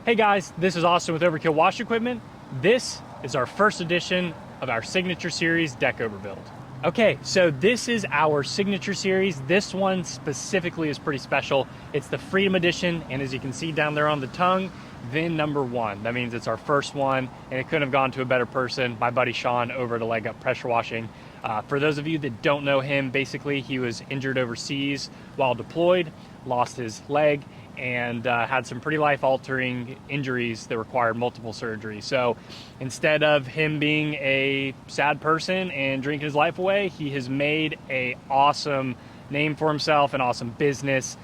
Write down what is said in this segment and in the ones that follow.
Hey guys, this is Austin with Overkill Wash Equipment. This is our first edition of our Signature Series Deckover build. Okay, so this is our Signature Series. This one specifically is pretty special. It's the Freedom Edition, and as you can see down there on the tongue, VIN number 1. That means it's our first one, and it couldn't have gone to a better person, my buddy Sean over at Leg Up Pressure Washing. For those of you that don't know him, basically he was injured overseas while deployed, lost his leg, and had some pretty life-altering injuries that required multiple surgeries. So instead of him being a sad person and drinking his life away, he has made an awesome name for himself, an awesome business.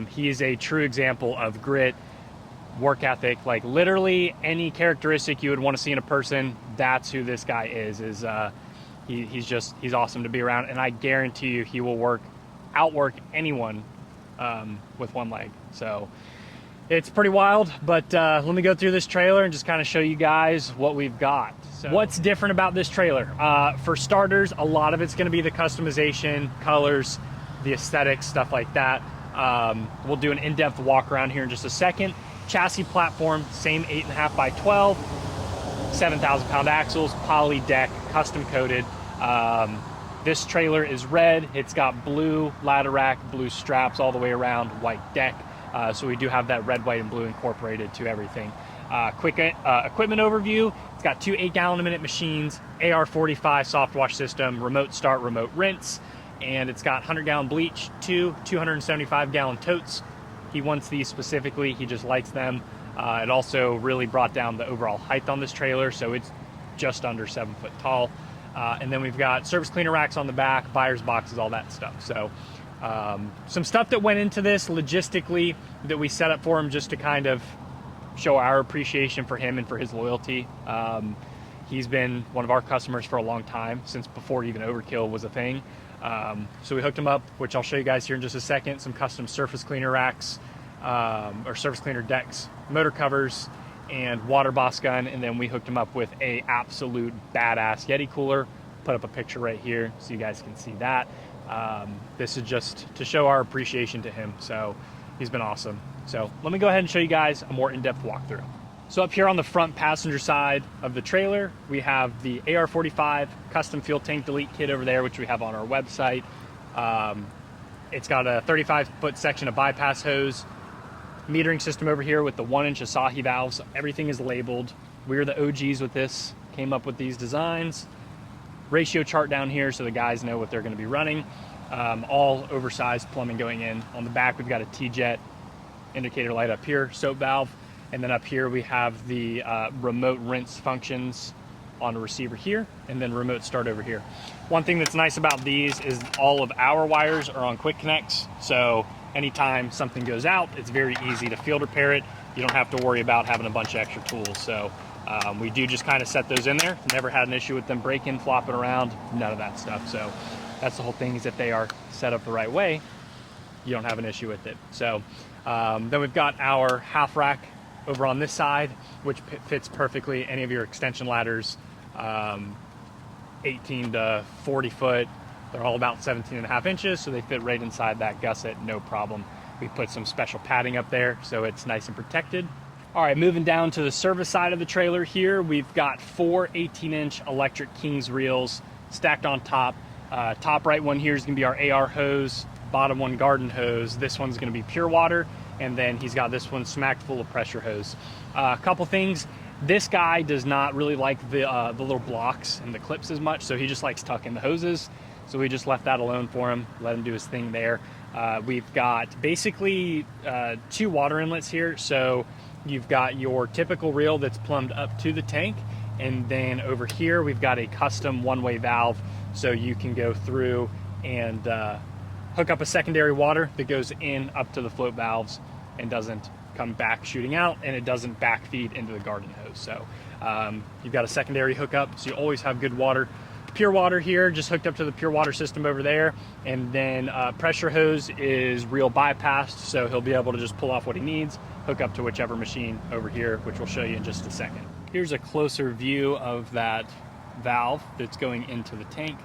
He is a true example of grit, work ethic, like literally any characteristic you would want to see in a person, that's who this guy is. He's awesome to be around, and I guarantee you he will outwork anyone with one leg. So it's pretty wild, but let me go through this trailer and just kind of show you guys what we've got. So what's different about this trailer? For starters, a lot of it's going to be the customization, colors, the aesthetics, stuff like that. We'll do an in-depth walk around here in just a second. Chassis platform, same 8.5 by 12, 7,000 pound axles, poly deck, custom coated. This trailer is red. It's got blue ladder rack, blue straps all the way around, white deck. So we do have that red, white, and blue incorporated to everything. Quick equipment overview. It's got 2 8-gallon-a-minute machines, AR45 soft wash system, remote start, remote rinse, and it's got 100-gallon bleach, 2 275-gallon totes. He wants these specifically. He just likes them. It also really brought down the overall height on this trailer, so it's just under 7 foot tall. And then we've got service cleaner racks on the back, buyer's boxes, all that stuff. So some stuff that went into this logistically that we set up for him just to kind of show our appreciation for him and for his loyalty. He's been one of our customers for a long time, since before even Overkill was a thing. So we hooked him up, which I'll show you guys here in just a second, some custom surface cleaner racks, or surface cleaner decks, motor covers, and water boss gun, and then we hooked him up with a absolute badass Yeti cooler. Put up a picture right here so you guys can see that. This is just to show our appreciation to him, so he's been awesome. So let me go ahead and show you guys a more in-depth walkthrough. So up here on the front passenger side of the trailer, we have the AR45 custom fuel tank delete kit over there, which we have on our website. It's got a 35-foot section of bypass hose, metering system over here with the 1-inch Asahi valves. Everything is labeled. We're the OGs with this, came up with these designs. Ratio chart down here so the guys know what they're going to be running. All oversized plumbing going in. On the back we've got a T-jet indicator light up here, soap valve, and then up here we have the remote rinse functions on a receiver here, and then remote start over here. One thing that's nice about these is all of our wires are on quick connects, so anytime something goes out, it's very easy to field repair it. You don't have to worry about having a bunch of extra tools. So we do just kind of set those in there. Never had an issue with them breaking, flopping around, none of that stuff. So that's the whole thing, is if they are set up the right way, you don't have an issue with it. So then we've got our half rack over on this side, which fits perfectly any of your extension ladders, 18 to 40 foot. They're all about 17.5 inches, so they fit right inside that gusset, no problem. We put some special padding up there, so it's nice and protected. All right, moving down to the service side of the trailer here, we've got 4 18-inch electric King's reels stacked on top. Top right one here is gonna be our AR hose, bottom one garden hose. This one's gonna be pure water, and then he's got this one smacked full of pressure hose. A couple things. This guy does not really like the little blocks and the clips as much, so he just likes tucking the hoses. So we just left that alone for him, let him do his thing there. We've got basically 2 water inlets here. So you've got your typical reel that's plumbed up to the tank, and then over here we've got a custom one-way valve, so you can go through and hook up a secondary water that goes in up to the float valves and doesn't come back shooting out, and it doesn't backfeed into the garden hose. So you've got a secondary hookup, so you always have good water. Pure water here, just hooked up to the pure water system over there, and then pressure hose is reel bypassed, so he'll be able to just pull off what he needs, hook up to whichever machine over here, which we'll show you in just a second. Here's a closer view of that valve that's going into the tank.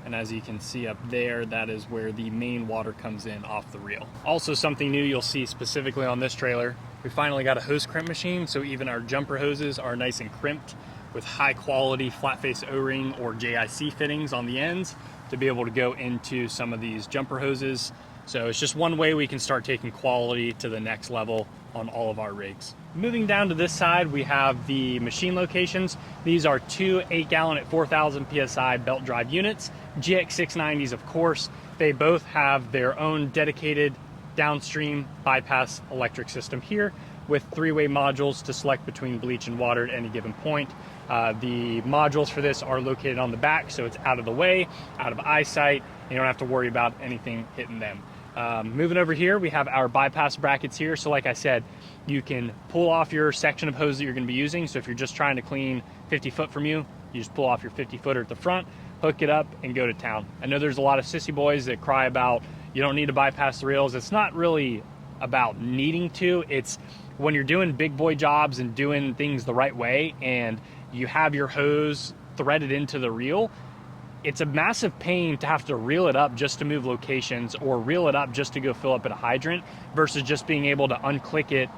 And as you can see up there, that is where the main water comes in off the reel. Also, something new you'll see specifically on this trailer We finally got a hose crimp machine, so even our jumper hoses are nice and crimped with high quality flat face O-ring or JIC fittings on the ends to be able to go into some of these jumper hoses. So it's just one way we can start taking quality to the next level on all of our rigs. Moving down to this side, we have the machine locations. These are two 8-gallon at 4,000 PSI belt drive units, GX690s of course. They both have their own dedicated downstream bypass electric system here with 3-way modules to select between bleach and water at any given point. The modules for this are located on the back, so it's out of the way, out of eyesight. You don't have to worry about anything hitting them. Moving over here, we have our bypass brackets here. So like I said, you can pull off your section of hose that you're going to be using. So if you're just trying to clean 50 foot from you, you just pull off your 50 footer at the front, hook it up, and go to town. I know there's a lot of sissy boys that cry about you don't need to bypass the reels. It's not really about needing to. It's when you're doing big boy jobs and doing things the right way and you have your hose threaded into the reel, it's a massive pain to have to reel it up just to move locations or reel it up just to go fill up at a hydrant versus just being able to unclick it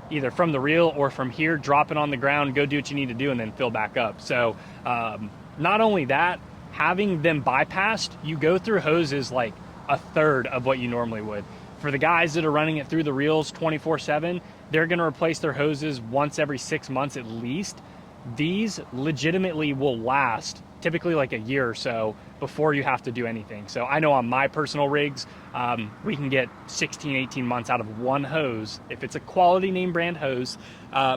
either from the reel or from here, drop it on the ground, go do what you need to do, and then fill back up. So not only that, having them bypassed, you go through hoses like a third of what you normally would. For the guys that are running it through the reels 24/7, they're gonna replace their hoses once every 6 months at least. These legitimately will last typically like a year or so before you have to do anything. So I know on my personal rigs, we can get 16, 18 months out of one hose, if it's a quality name brand hose,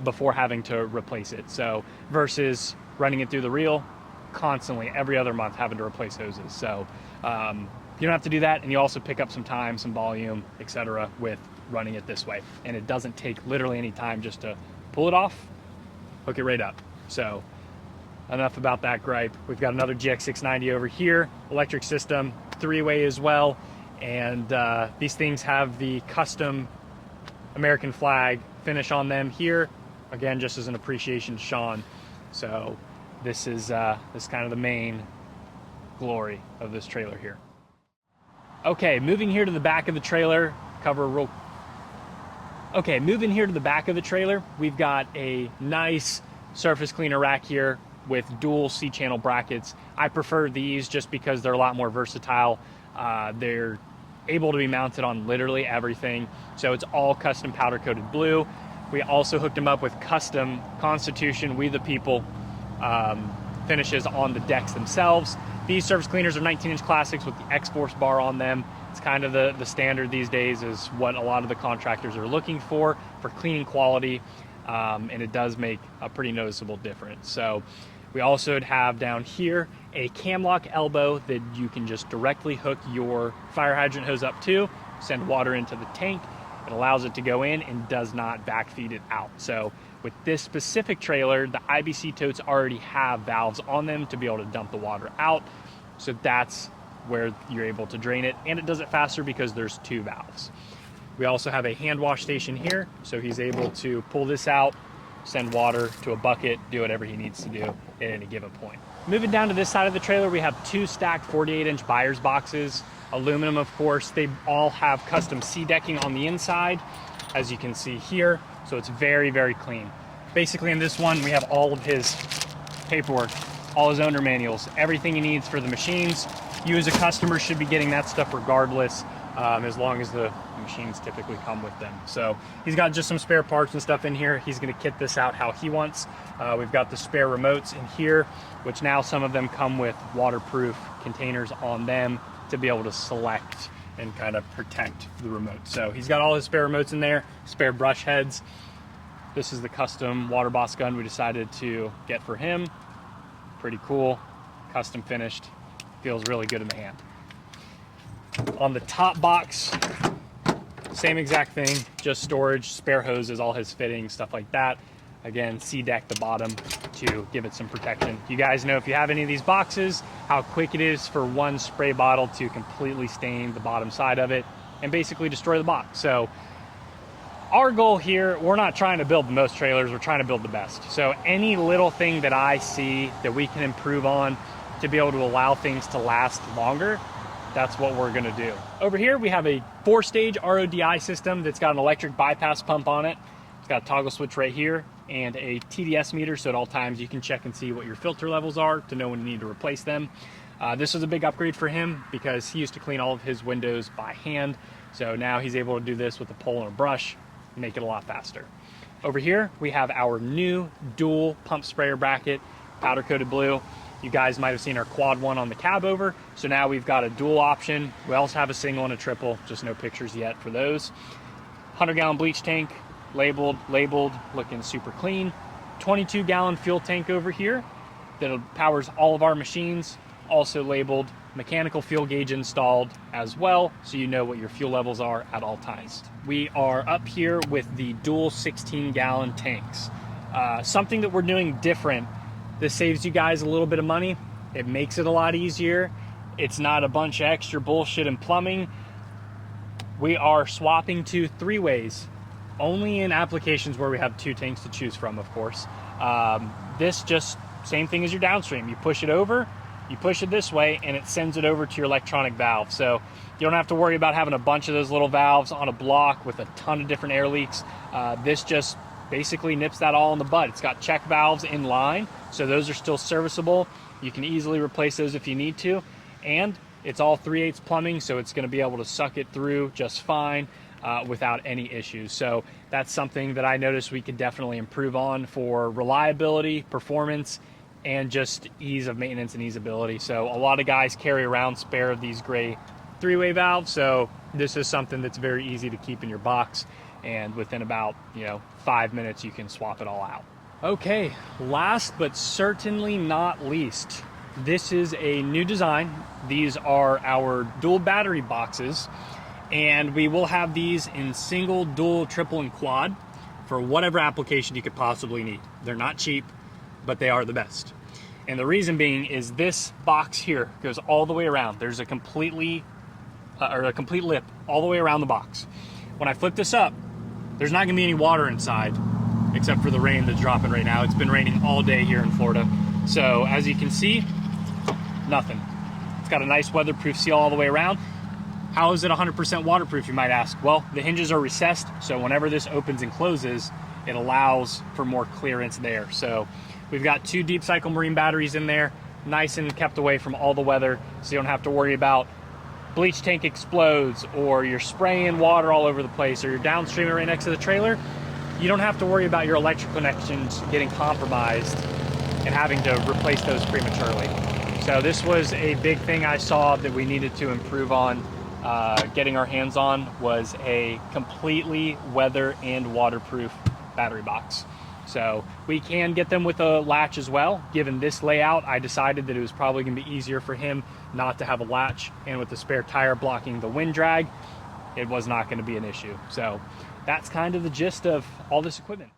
before having to replace it. So versus running it through the reel, constantly every other month having to replace hoses. So you don't have to do that, and you also pick up some time, some volume, etc. with running it this way. And it doesn't take literally any time just to pull it off, hook it right up. So enough about that gripe. We've got another GX690 over here, electric system, 3-way as well. And these things have the custom American flag finish on them here. Again, just as an appreciation to Sean. So this is kind of the main glory of this trailer here. Okay, moving here to the back of the trailer, moving here to the back of the trailer, we've got a nice surface cleaner rack here with dual C-channel brackets. I prefer these just because they're a lot more versatile. They're able to be mounted on literally everything. So it's all custom powder coated blue. We also hooked them up with custom Constitution, We the People finishes on the decks themselves. These surface cleaners are 19-inch classics with the X-Force bar on them. It's kind of the standard these days, is what a lot of the contractors are looking for cleaning quality, and it does make a pretty noticeable difference. So we also would have down here a cam lock elbow that you can just directly hook your fire hydrant hose up to, send water into the tank. It allows it to go in and does not backfeed it out. So with this specific trailer, the IBC totes already have valves on them to be able to dump the water out. So that's where you're able to drain it, and it does it faster because there's 2 valves. We also have a hand wash station here, so he's able to pull this out, send water to a bucket, do whatever he needs to do at any given point. Moving down to this side of the trailer, we have 2 stacked 48-inch buyer's boxes, aluminum of course. They all have custom sea decking on the inside, as you can see here, so it's very, very clean. Basically in this one, we have all of his paperwork, all his owner manuals, everything he needs for the machines. You as a customer should be getting that stuff regardless, as long as the machines typically come with them. So he's got just some spare parts and stuff in here. He's gonna kit this out how he wants. We've got the spare remotes in here, which now some of them come with waterproof containers on them to be able to select and kind of protect the remote. So he's got all his spare remotes in there, spare brush heads. This is the custom water boss gun we decided to get for him. Pretty cool, custom finished, feels really good in the hand. On the top box, same exact thing, just storage, spare hoses, all his fittings, stuff like that. Again, C-deck the bottom to give it some protection. You guys know if you have any of these boxes, how quick it is for one spray bottle to completely stain the bottom side of it and basically destroy the box. So our goal here, we're not trying to build the most trailers, we're trying to build the best. So any little thing that I see that we can improve on to be able to allow things to last longer, that's what we're gonna do. Over here, we have a 4-stage RODI system that's got an electric bypass pump on it. It's got a toggle switch right here and a TDS meter, so at all times you can check and see what your filter levels are to know when you need to replace them. This was a big upgrade for him because he used to clean all of his windows by hand. So now he's able to do this with a pole and a brush, make it a lot faster. Over here, we have our new dual pump sprayer bracket, powder coated blue. You guys might have seen our quad one on the cab over. So now we've got a dual option. We also have a single and a triple, just no pictures yet for those. 100-gallon bleach tank, labeled, looking super clean. 22-gallon fuel tank over here that powers all of our machines, also labeled. Mechanical fuel gauge installed as well, so you know what your fuel levels are at all times. We are up here with the dual 16-gallon tanks. Something that we're doing different, this saves you guys a little bit of money. It makes it a lot easier. It's not a bunch of extra bullshit and plumbing. We are swapping to 3-ways, only in applications where we have 2 tanks to choose from, of course. This just, same thing as your downstream. You push it over, you push it this way, and it sends it over to your electronic valve. So you don't have to worry about having a bunch of those little valves on a block with a ton of different air leaks. This just basically nips that all in the bud. It's got check valves in line, so those are still serviceable. You can easily replace those if you need to. And it's all 3/8 plumbing, so it's going to be able to suck it through just fine without any issues. So that's something that I noticed we could definitely improve on for reliability, performance, and just ease of maintenance and easeability. So a lot of guys carry around spare of these gray 3-way valves, so this is something that's very easy to keep in your box, and within about 5 minutes you can swap it all out. Okay, last but certainly not least, this is a new design. These are our dual battery boxes, and we will have these in single, dual, triple, and quad for whatever application you could possibly need. They're not cheap, but they are the best. And the reason being is this box here goes all the way around. There's a complete lip all the way around the box. When I flip this up, there's not gonna be any water inside except for the rain that's dropping right now. It's been raining all day here in Florida. So as you can see, nothing. It's got a nice weatherproof seal all the way around. How is it 100% waterproof, you might ask? Well, the hinges are recessed, so whenever this opens and closes, it allows for more clearance there. So we've got 2 deep cycle marine batteries in there, nice and kept away from all the weather, so you don't have to worry about bleach tank explodes or you're spraying water all over the place or you're downstreaming right next to the trailer. You don't have to worry about your electrical connections getting compromised and having to replace those prematurely. So this was a big thing I saw that we needed to improve on getting our hands on, was a completely weather and waterproof battery box. So we can get them with a latch as well. Given this layout, I decided that it was probably gonna be easier for him not to have a latch, and with the spare tire blocking the wind drag, it was not gonna be an issue. So that's kind of the gist of all this equipment.